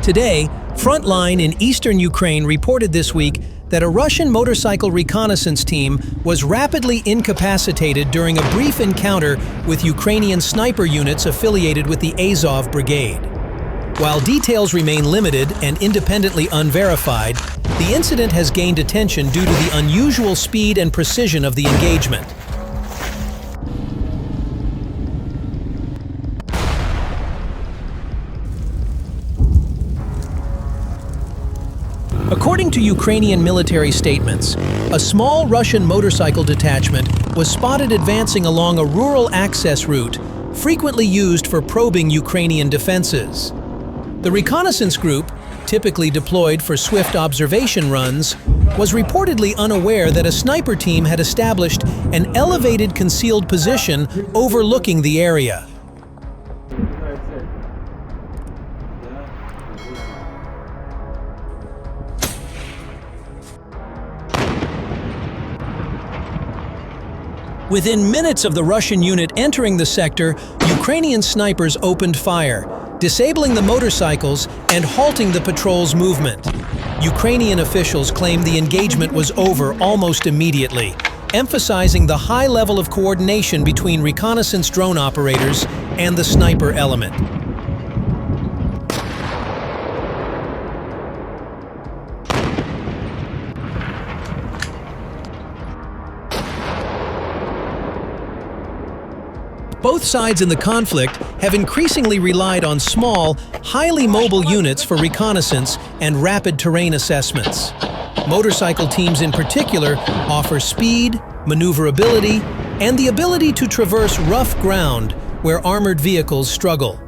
Today, Frontline in eastern Ukraine reported this week that a Russian motorcycle reconnaissance team was rapidly incapacitated during a brief encounter with Ukrainian sniper units affiliated with the Azov brigade. While details remain limited and independently unverified, the incident has gained attention due to the unusual speed and precision of the engagement. According to Ukrainian military statements, a small Russian motorcycle detachment was spotted advancing along a rural access route frequently used for probing Ukrainian defenses. The reconnaissance group, typically deployed for swift observation runs, was reportedly unaware that a sniper team had established an elevated concealed position overlooking the area. Within minutes of the Russian unit entering the sector, Ukrainian snipers opened fire, disabling the motorcycles and halting the patrol's movement. Ukrainian officials claimed the engagement was over almost immediately, emphasizing the high level of coordination between reconnaissance drone operators and the sniper element. Both sides in the conflict have increasingly relied on small, highly mobile units for reconnaissance and rapid terrain assessments. Motorcycle teams in particular offer speed, maneuverability, and the ability to traverse rough ground where armored vehicles struggle.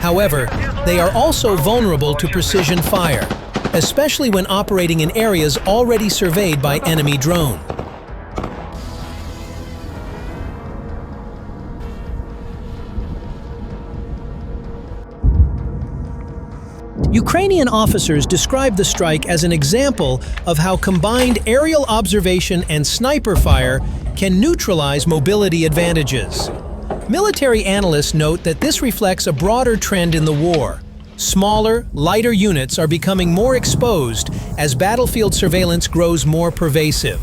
However, they are also vulnerable to precision fire, especially when operating in areas already surveyed by enemy drones. Ukrainian officers described the strike as an example of how combined aerial observation and sniper fire can neutralize mobility advantages. Military analysts note that this reflects a broader trend in the war. Smaller, lighter units are becoming more exposed as battlefield surveillance grows more pervasive.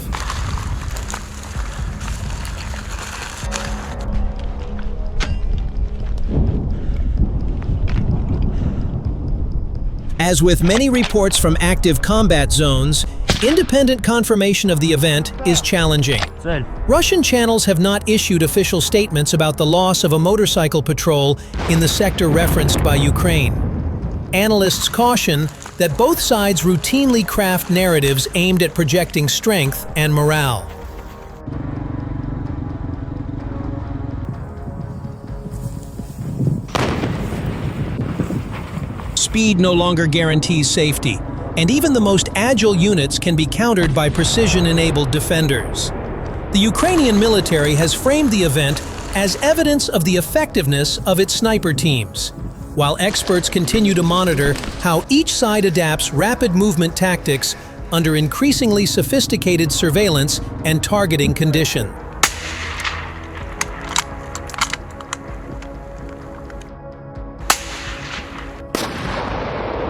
As with many reports from active combat zones, independent confirmation of the event is challenging. Russian channels have not issued official statements about the loss of a motorcycle patrol in the sector referenced by Ukraine. Analysts caution that both sides routinely craft narratives aimed at projecting strength and morale. Speed no longer guarantees safety, and even the most agile units can be countered by precision-enabled defenders. The Ukrainian military has framed the event as evidence of the effectiveness of its sniper teams, while experts continue to monitor how each side adapts rapid movement tactics under increasingly sophisticated surveillance and targeting conditions.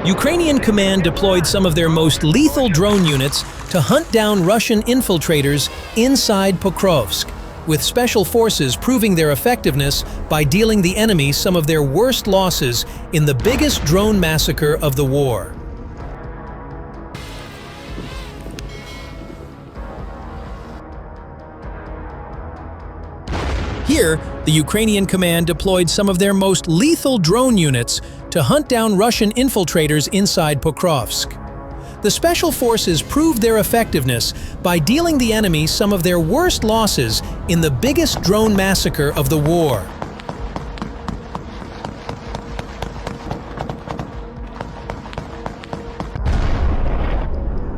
Ukrainian command deployed some of their most lethal drone units to hunt down Russian infiltrators inside Pokrovsk, with special forces proving their effectiveness by dealing the enemy some of their worst losses in the biggest drone massacre of the war. Here, the Ukrainian command deployed some of their most lethal drone units to hunt down Russian infiltrators inside Pokrovsk. The special forces proved their effectiveness by dealing the enemy some of their worst losses in the biggest drone massacre of the war.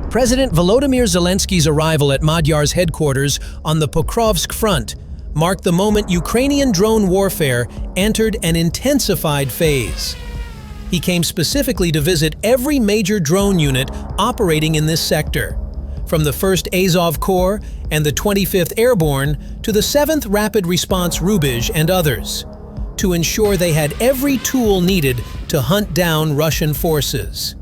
President Volodymyr Zelensky's arrival at Magyar's headquarters on the Pokrovsk front marked the moment Ukrainian drone warfare entered an intensified phase. He came specifically to visit every major drone unit operating in this sector, from the 1st Azov Corps and the 25th Airborne to the 7th Rapid Response Rubizh and others. to ensure they had every tool needed to hunt down Russian forces.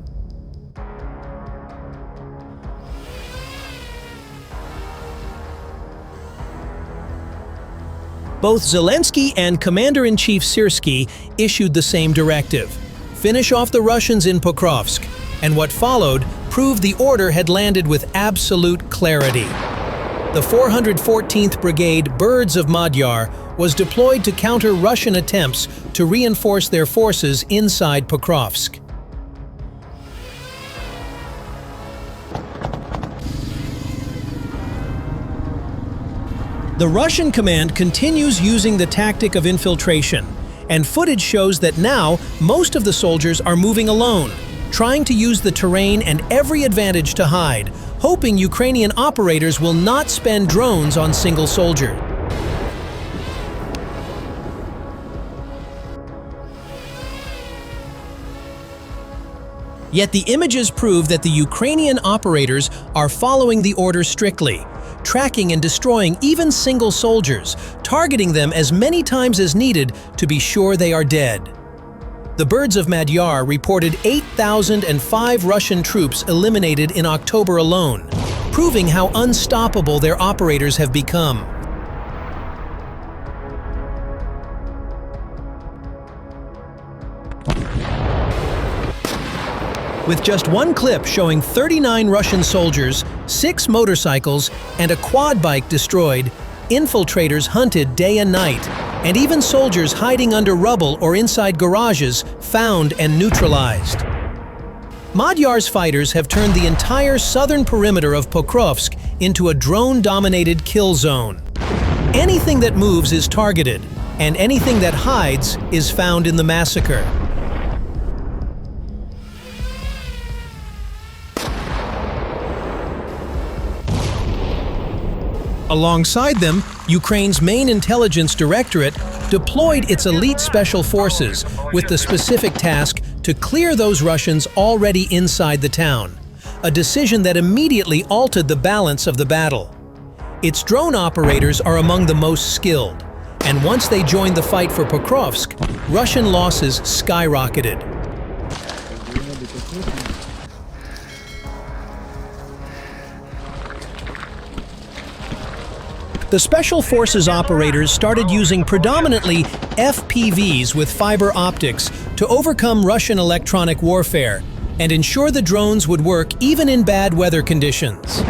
Both Zelensky and Commander-in-Chief Syrskyi issued the same directive: finish off the Russians in Pokrovsk, and what followed proved the order had landed with absolute clarity. The 414th Brigade Birds of Magyar was deployed to counter Russian attempts to reinforce their forces inside Pokrovsk. The Russian command continues using the tactic of infiltration, and footage shows that now most of the soldiers are moving alone, trying to use the terrain and every advantage to hide, hoping Ukrainian operators will not spend drones on single soldier. Yet the images prove that the Ukrainian operators are following the order strictly, tracking and destroying even single soldiers, targeting them as many times as needed to be sure they are dead. The Birds of Magyar reported 8,005 Russian troops eliminated in October alone, proving how unstoppable their operators have become. With just one clip showing 39 Russian soldiers, 6 motorcycles, and a quad bike destroyed, infiltrators hunted day and night, and even soldiers hiding under rubble or inside garages found and neutralized. Magyar's fighters have turned the entire southern perimeter of Pokrovsk into a drone-dominated kill zone. Anything that moves is targeted, and anything that hides is found in the massacre. Alongside them, Ukraine's main intelligence directorate deployed its elite special forces with the specific task to clear those Russians already inside the town, a decision that immediately altered the balance of the battle. Its drone operators are among the most skilled, and once they joined the fight for Pokrovsk, Russian losses skyrocketed. The Special Forces operators started using predominantly FPVs with fiber optics to overcome Russian electronic warfare and ensure the drones would work even in bad weather conditions.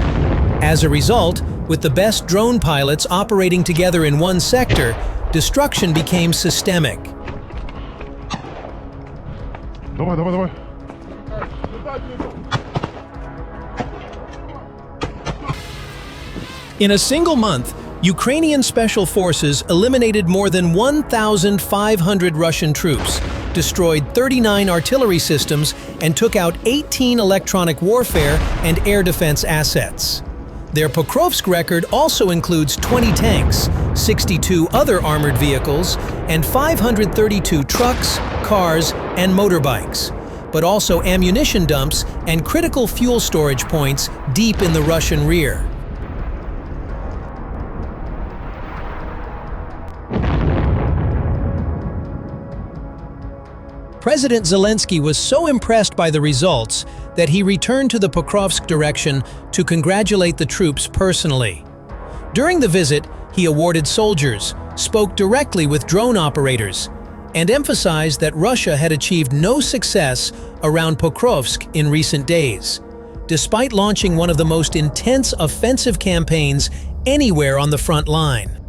As a result, with the best drone pilots operating together in one sector, destruction became systemic. In a single month, Ukrainian special forces eliminated more than 1,500 Russian troops, destroyed 39 artillery systems, and took out 18 electronic warfare and air defense assets. Their Pokrovsk record also includes 20 tanks, 62 other armored vehicles, and 532 trucks, cars, and motorbikes, but also ammunition dumps and critical fuel storage points deep in the Russian rear. President Zelensky was so impressed by the results that he returned to the Pokrovsk direction to congratulate the troops personally. During the visit, he awarded soldiers, spoke directly with drone operators, and emphasized that Russia had achieved no success around Pokrovsk in recent days, despite launching one of the most intense offensive campaigns anywhere on the front line.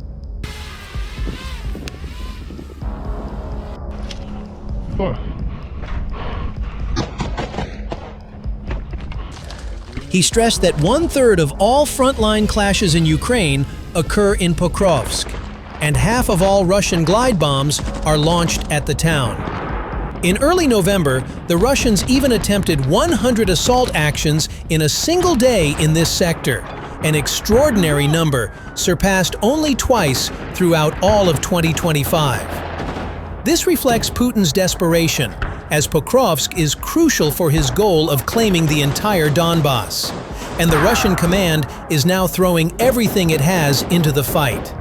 He stressed that 1/3 of all frontline clashes in Ukraine occur in Pokrovsk, and half of all Russian glide bombs are launched at the town. In early November, the Russians even attempted 100 assault actions in a single day in this sector, an extraordinary number surpassed only twice throughout all of 2025. This reflects Putin's desperation, as Pokrovsk is crucial for his goal of claiming the entire Donbass, and the Russian command is now throwing everything it has into the fight.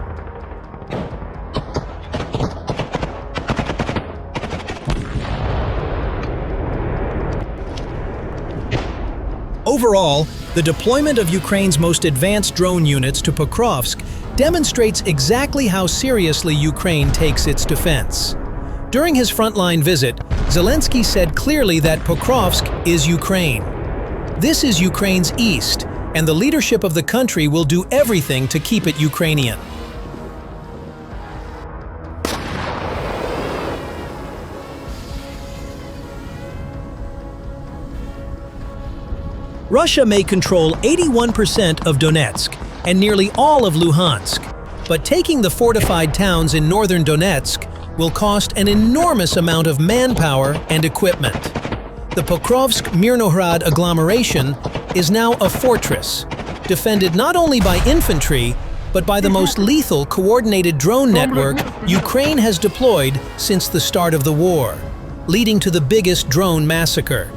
Overall, the deployment of Ukraine's most advanced drone units to Pokrovsk demonstrates exactly how seriously Ukraine takes its defense. During his frontline visit, Zelensky said clearly that Pokrovsk is Ukraine. This is Ukraine's east, and the leadership of the country will do everything to keep it Ukrainian. Russia may control 81% of Donetsk and nearly all of Luhansk, but taking the fortified towns in northern Donetsk will cost an enormous amount of manpower and equipment. The Pokrovsk-Mirnohrad agglomeration is now a fortress, defended not only by infantry, but by the most lethal coordinated drone network Ukraine has deployed since the start of the war, leading to the biggest drone massacre.